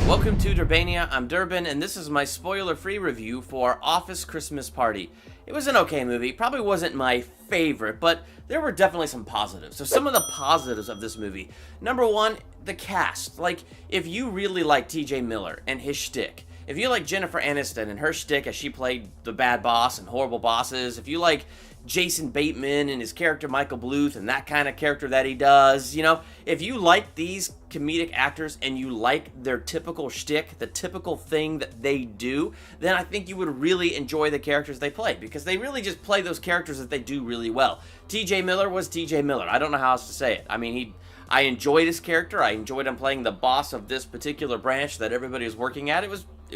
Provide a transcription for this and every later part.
Welcome to Durbania, I'm Durbin, and this is my spoiler-free review for Office Christmas Party. It was an okay movie, probably wasn't my favorite, but there were definitely some positives. So some of the positives of this movie. Number one, the cast. Like, if you really like TJ Miller and his shtick, if you like Jennifer Aniston and her shtick as she played the bad boss and Horrible Bosses, if you like Jason Bateman and his character Michael Bluth and that kind of character that he does, you know, if you like these comedic actors and you like their typical shtick, the typical thing that they do, then I think you would really enjoy the characters they play, because they really just play those characters that they do really well. TJ Miller was TJ Miller. I don't know how else to say it. I mean, I enjoyed his character. I enjoyed him playing the boss of this particular branch that everybody was working at. It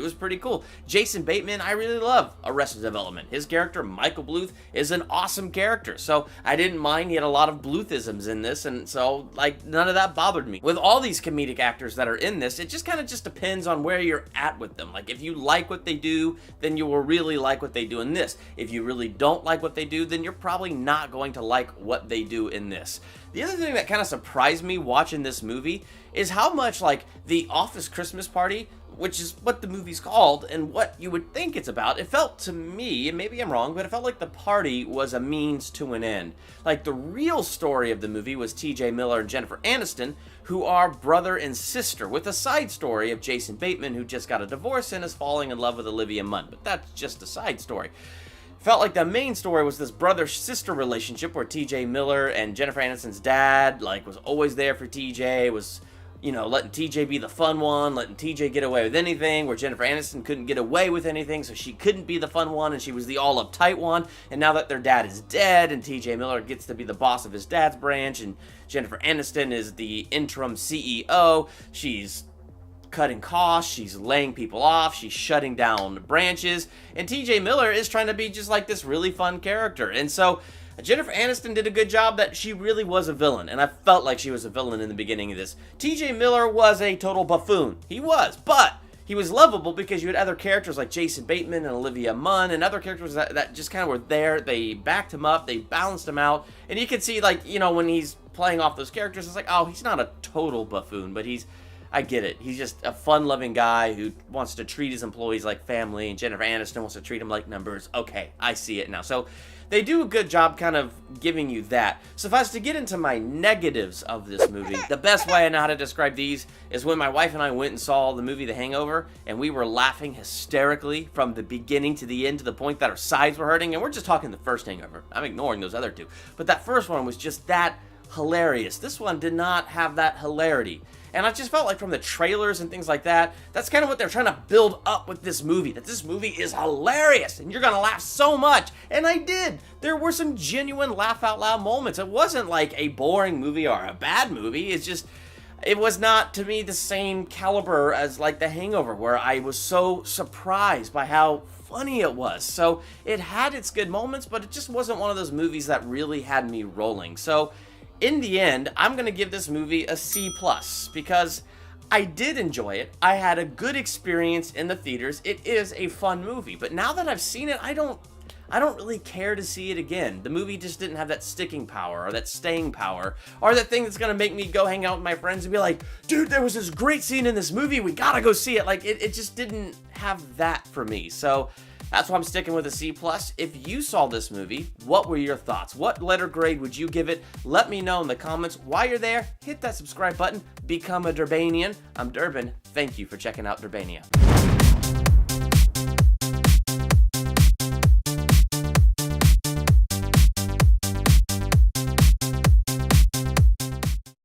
was pretty cool. Jason Bateman, I really love Arrested Development. His character, Michael Bluth, is an awesome character. So I didn't mind. He had a lot of Bluthisms in this, and so, like, none of that bothered me. With all these comedic actors that are in this, it just kind of just depends on where you're at with them. Like, if you like what they do, then you will really like what they do in this. If you really don't like what they do, then you're probably not going to like what they do in this. The other thing that kind of surprised me watching this movie is how much, like, the Office Christmas Party, which is what the movie's called and what you would think it's about, it felt to me, and maybe I'm wrong, but it felt like the party was a means to an end. Like, the real story of the movie was TJ Miller and Jennifer Aniston, who are brother and sister, with a side story of Jason Bateman, who just got a divorce and is falling in love with Olivia Munn. But that's just a side story. Felt like the main story was this brother-sister relationship where TJ Miller and Jennifer Aniston's dad, like, was always there for TJ, was, you know, letting TJ be the fun one, letting TJ get away with anything, where Jennifer Aniston couldn't get away with anything, so she couldn't be the fun one, and she was the all-uptight one. And now that their dad is dead, and TJ Miller gets to be the boss of his dad's branch, and Jennifer Aniston is the interim CEO, she's cutting costs, she's laying people off, she's shutting down branches, and TJ Miller is trying to be just like this really fun character. And so Jennifer Aniston did a good job that she really was a villain, and I felt like she was a villain in the beginning of this. TJ Miller was a total buffoon. He was, but he was lovable because you had other characters like Jason Bateman and Olivia Munn and other characters that just kind of were there. They backed him up, they balanced him out, and you could see, like, you know, when he's playing off those characters, it's like, oh, he's not a total buffoon, but I get it. He's just a fun-loving guy who wants to treat his employees like family, and Jennifer Aniston wants to treat them like numbers. Okay, I see it now. So they do a good job kind of giving you that. Suffice to get into my negatives of this movie, the best way I know how to describe these is when my wife and I went and saw the movie The Hangover, and we were laughing hysterically from the beginning to the end, to the point that our sides were hurting. And we're just talking the first Hangover. I'm ignoring those other two. But that first one was just that hilarious. This one did not have that hilarity. And I just felt like from the trailers and things like that, that's kind of what they're trying to build up with this movie. That this movie is hilarious and you're going to laugh so much. And I did. There were some genuine laugh out loud moments. It wasn't like a boring movie or a bad movie. It's just, it was not, to me, the same caliber as like The Hangover, where I was so surprised by how funny it was. So it had its good moments, but it just wasn't one of those movies that really had me rolling. So in the end, I'm going to give this movie a C+, because I did enjoy it. I had a good experience in the theaters. It is a fun movie, but now that I've seen it, I don't really care to see it again. The movie just didn't have that sticking power, or that staying power, or that thing that's going to make me go hang out with my friends and be like, dude, there was this great scene in this movie, we gotta go see it. Like, it just didn't have that for me. So that's why I'm sticking with a C+. If you saw this movie, what were your thoughts? What letter grade would you give it? Let me know in the comments. While you're there, hit that subscribe button. Become a Durbanian. I'm Durbin. Thank you for checking out Durbania.